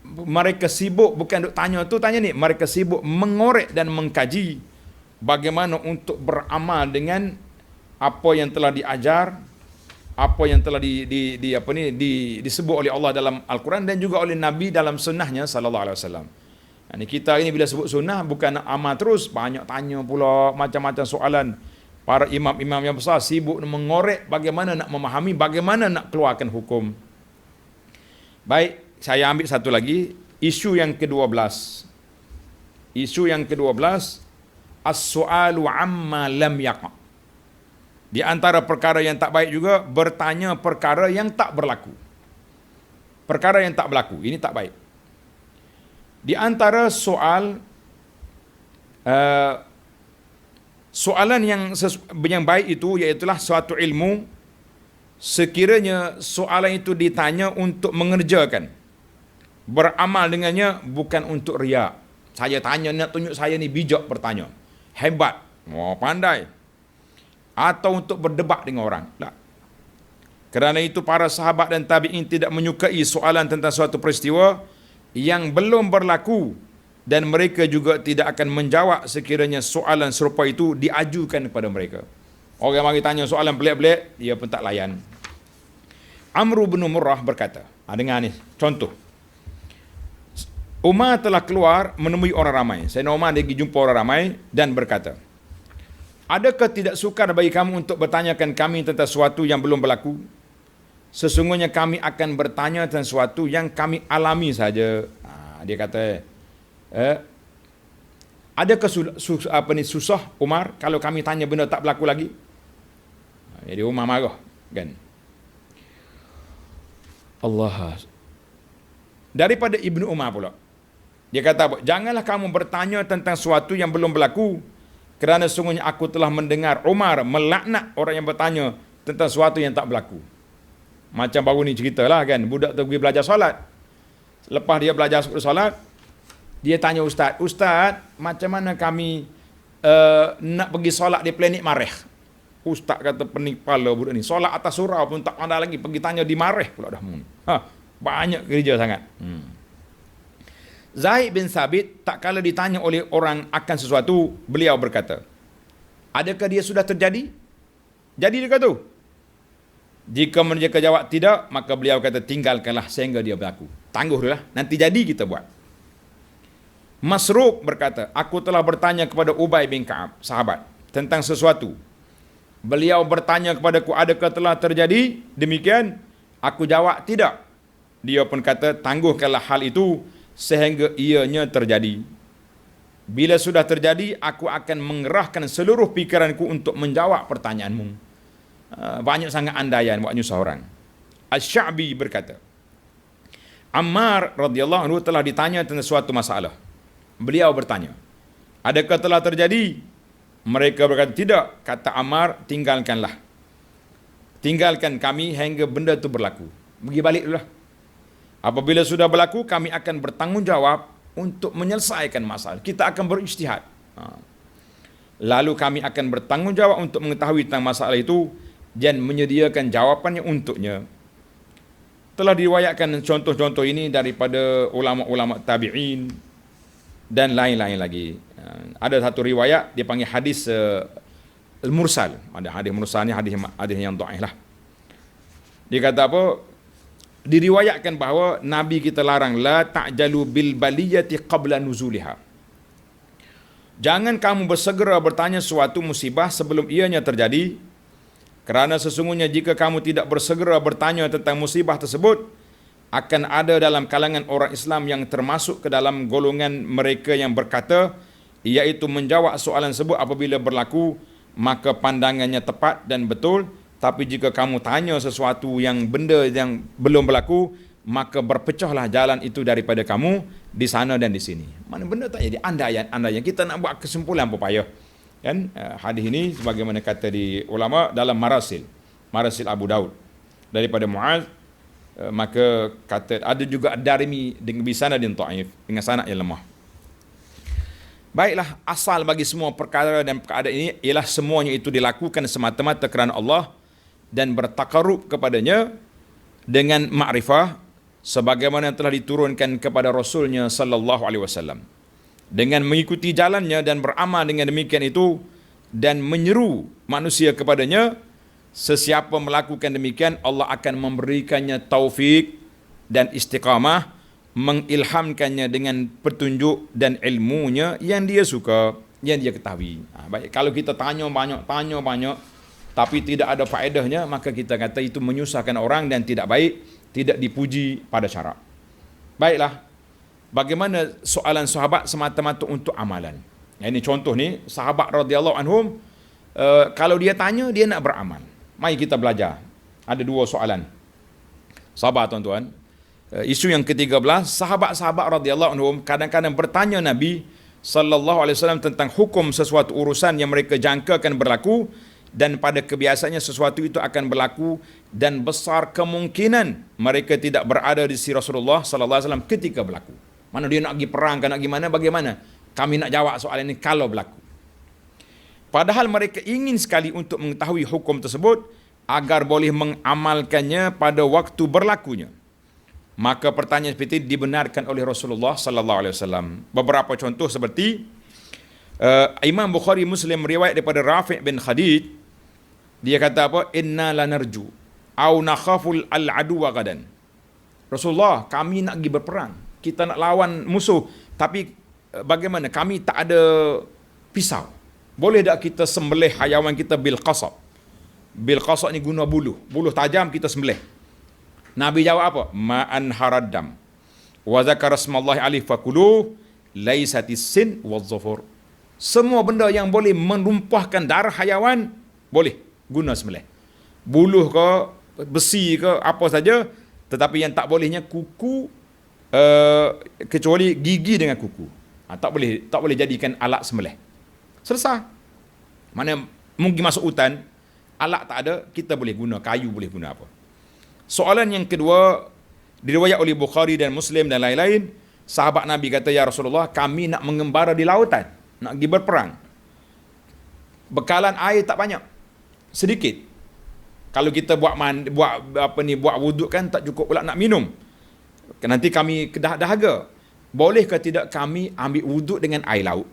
Mereka sibuk bukan duk tanya tu tanya ni, mereka sibuk mengorek dan mengkaji bagaimana untuk beramal dengan apa yang telah diajar, apa yang telah disebut oleh Allah dalam Al-Quran dan juga oleh Nabi dalam sunnahnya sallallahu alaihi wasallam. Ini kita ini bila sebut sunnah bukan nak amal terus, banyak tanya pula macam-macam soalan. Para imam-imam yang besar sibuk mengorek bagaimana nak memahami, bagaimana nak keluarkan hukum. Baik, saya ambil satu lagi, isu yang ke-12. Isu yang ke-12, as-su'alu amma lam yaqa'. Di antara perkara yang tak baik juga, bertanya perkara yang tak berlaku. Perkara yang tak berlaku, ini tak baik. Di antara soalan yang baik itu iaitulah suatu ilmu, sekiranya soalan itu ditanya untuk mengerjakan, beramal dengannya, bukan untuk riak. Saya tanya nak tunjuk saya ni bijak bertanya, hebat, pandai, atau untuk berdebat dengan orang. Tak. Kerana itu para sahabat dan tabi'in tidak menyukai soalan tentang suatu peristiwa yang belum berlaku, dan mereka juga tidak akan menjawab sekiranya soalan serupa itu diajukan kepada mereka. Orang mari tanya soalan pelik-pelik, dia pun tak layan. Amr bin Murrah berkata, dengar ni, contoh. Umar telah keluar menemui orang ramai. Sayyidina Umar dia pergi jumpa orang ramai dan berkata, adakah tidak sukar bagi kamu untuk bertanyakan kami tentang sesuatu yang belum berlaku? Sesungguhnya kami akan bertanya tentang sesuatu yang kami alami saja. Dia kata, adakah susah Umar kalau kami tanya benda tak berlaku lagi? Jadi Umar marah kan. Allah. Daripada Ibnu Umar pula, Dia kata apa? Janganlah kamu bertanya tentang sesuatu yang belum berlaku, kerana sungguhnya aku telah mendengar Umar melaknat orang yang bertanya tentang sesuatu yang tak berlaku. Macam baru ni ceritalah kan, budak tu pergi belajar solat. Lepas dia belajar solat, dia tanya ustaz, "Ustaz, macam mana kami nak pergi solat di planet Marikh?" Ustaz kata, "Pening kepala budak ni. Solat atas surau pun tak pandai lagi, pergi tanya di Marikh pula dah." Banyak kerja sangat. Zaid bin Sabit tak kala ditanya oleh orang akan sesuatu, beliau berkata, "Adakah dia sudah terjadi?" Jadi dia kata, jika mereka jawab tidak, maka beliau kata, "Tinggalkanlah sehingga dia berlaku. Tangguh dulu lah, nanti jadi kita buat." Masruq berkata, "Aku telah bertanya kepada Ubay bin Ka'ab, sahabat, tentang sesuatu. Beliau bertanya kepadaku, adakah telah terjadi demikian? Aku jawab tidak. Dia pun kata, tangguhkanlah hal itu sehingga ianya terjadi. Bila sudah terjadi, aku akan mengerahkan seluruh fikiranku untuk menjawab pertanyaanmu." Banyak sangat andaian buat nyusah orang. Asy-Sya'bi berkata, Ammar radhiyallahu anhu telah ditanya tentang suatu masalah. Beliau bertanya, "Adakah telah terjadi?" Mereka berkata, "Tidak." Kata Ammar, "Tinggalkanlah. Tinggalkan kami hingga benda itu berlaku. Pergi balik dulu lah. Apabila sudah berlaku, kami akan bertanggungjawab untuk menyelesaikan masalah. Kita akan berijtihad. Lalu kami akan bertanggungjawab untuk mengetahui tentang masalah itu dan menyediakan jawapannya untuknya." Telah diriwayatkan contoh-contoh ini daripada ulama-ulama tabi'in dan lain-lain lagi. Ada satu riwayat dia panggil hadis al-mursal. Ada hadis mursal ni hadis yang dhaif lah. Dia kata apa? Diriwayatkan bahawa Nabi kita larang, la ta'jalu bil baliyati qabla nuzuliha. Jangan kamu bersegera bertanya suatu musibah sebelum ianya terjadi, kerana sesungguhnya jika kamu tidak bersegera bertanya tentang musibah tersebut, akan ada dalam kalangan orang Islam yang termasuk ke dalam golongan mereka yang berkata, iaitu menjawab soalan tersebut apabila berlaku, maka pandangannya tepat dan betul. Tapi jika kamu tanya sesuatu yang benda yang belum berlaku, maka berpecahlah jalan itu daripada kamu di sana dan di sini. Mana benda tak jadi? Andaian. Kita nak buat kesimpulan apa payah. Kan? Hadis ini sebagaimana kata di ulama dalam Marasil Abu Daud daripada Muaz, maka kata ada juga Ad-Darimi dengan bisanad yang dhaif, dengan sanad yang lemah. Baiklah, asal bagi semua perkara dan keadaan ini ialah semuanya itu dilakukan semata-mata kerana Allah dan bertakarub kepadanya dengan makrifah sebagaimana telah diturunkan kepada Rasulnya sallallahu alaihi wasallam, dengan mengikuti jalannya dan beramal dengan demikian itu dan menyeru manusia kepadanya. Sesiapa melakukan demikian, Allah akan memberikannya taufik dan istiqamah, mengilhamkannya dengan petunjuk dan ilmunya yang dia suka, yang dia ketahui. Baik, kalau kita tanya banyak, tapi tidak ada faedahnya, maka kita kata itu menyusahkan orang dan tidak baik, tidak dipuji pada syarak. Baiklah, bagaimana soalan sahabat semata-mata untuk amalan. Ini contoh ni, sahabat radhiyallahu anhum, kalau dia tanya, dia nak beramal. Mari kita belajar. Ada dua soalan. Sabar tuan-tuan. Isu yang ke-13, sahabat-sahabat radhiyallahu anhum kadang-kadang bertanya Nabi sallallahu alaihi wasallam tentang hukum sesuatu urusan yang mereka jangkakan berlaku, dan pada kebiasaannya sesuatu itu akan berlaku dan besar kemungkinan mereka tidak berada di sisi Rasulullah sallallahu alaihi wasallam ketika berlaku. Mana dia nak pergi perang, nak pergi mana, bagaimana? Kami nak jawab soalan ini kalau berlaku. Padahal mereka ingin sekali untuk mengetahui hukum tersebut agar boleh mengamalkannya pada waktu berlakunya. Maka pertanyaan seperti ini dibenarkan oleh Rasulullah sallallahu alaihi wasallam. Beberapa contoh seperti Imam Bukhari Muslim riwayat daripada Rafi' bin Khadij, dia kata apa? Inna lanarju au nakhaful al-aduwa gadan. Rasulullah, kami nak pergi berperang, kita nak lawan musuh, tapi bagaimana? Kami tak ada pisau. Boleh tak kita sembelih hayawan kita bil qasab? Bil qasab ni guna buluh tajam, kita sembelih. Nabi jawab apa? Ma'an haraddam wa zakara smallahi alaihi fakuluh laisatis sin waz zufur. Semua benda yang boleh menumpahkan darah hayawan boleh guna sembelih. Buluh ke, besi ke, apa saja, tetapi yang tak bolehnya kuku kecuali gigi dengan kuku. Tak boleh jadikan alat sembelih. Selesai. Mana mungkin masuk hutan, alat tak ada, kita boleh guna kayu, boleh guna apa. Soalan yang kedua, diriwayat oleh Bukhari dan Muslim dan lain-lain, sahabat Nabi kata, ya Rasulullah, kami nak mengembara di lautan, nak pergi berperang. Bekalan air tak banyak, sedikit. Kalau kita buat wuduk kan tak cukup pula nak minum. Nanti kami dahaga. Boleh ke tidak kami ambil wuduk dengan air laut?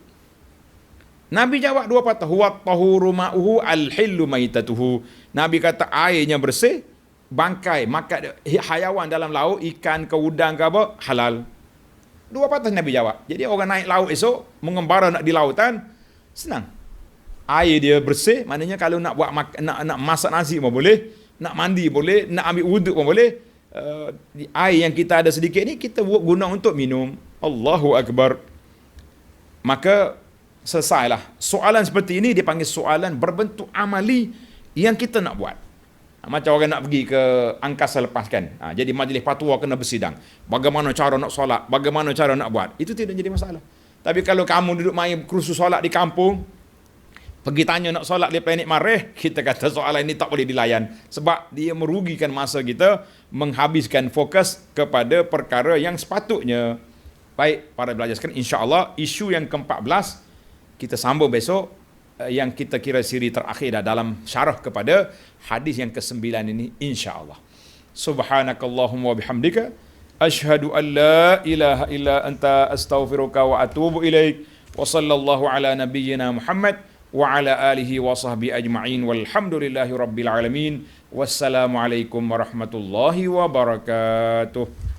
Nabi jawab dua patah, huwa tahuru ma'uhu al-hillu maitatuhu. Nabi kata airnya bersih, bangkai makan hayawan dalam laut, ikan ke udang ke apa, halal. Dua patah Nabi jawab. Jadi orang naik laut esok, mengembara nak di lautan, senang. Air dia bersih, maknanya kalau nak buat nak masak nasi pun boleh, nak mandi boleh, nak ambil wuduk pun boleh. Air yang kita ada sedikit ni kita guna untuk minum. Allahu Akbar. Maka selesailah. Soalan seperti ini dipanggil soalan berbentuk amali yang kita nak buat. Macam orang nak pergi ke angkasa lepas kan. Jadi majlis fatwa kena bersidang. Bagaimana cara nak solat, bagaimana cara nak buat. Itu tidak jadi masalah. Tapi kalau kamu duduk main kursus solat di kampung, pergi tanya nak solat di Planet Mareh, kita kata soalan ini tak boleh dilayan. Sebab dia merugikan masa kita, menghabiskan fokus kepada perkara yang sepatutnya. Baik, para belajar sekalian, insya-Allah isu yang ke-14 kita sambung besok, yang kita kira siri terakhir dalam syarah kepada hadis yang ke-9 ini, insya-Allah. Subhanakallahumma wa bihamdika asyhadu an la ilaha illa anta astaghfiruka wa atubu ilaik. Wa sallallahu ala nabiyyina Muhammad wa ala alihi wa sahbihi ajma'in walhamdulillahi rabbil alamin. Wassalamualaikum warahmatullahi wabarakatuh.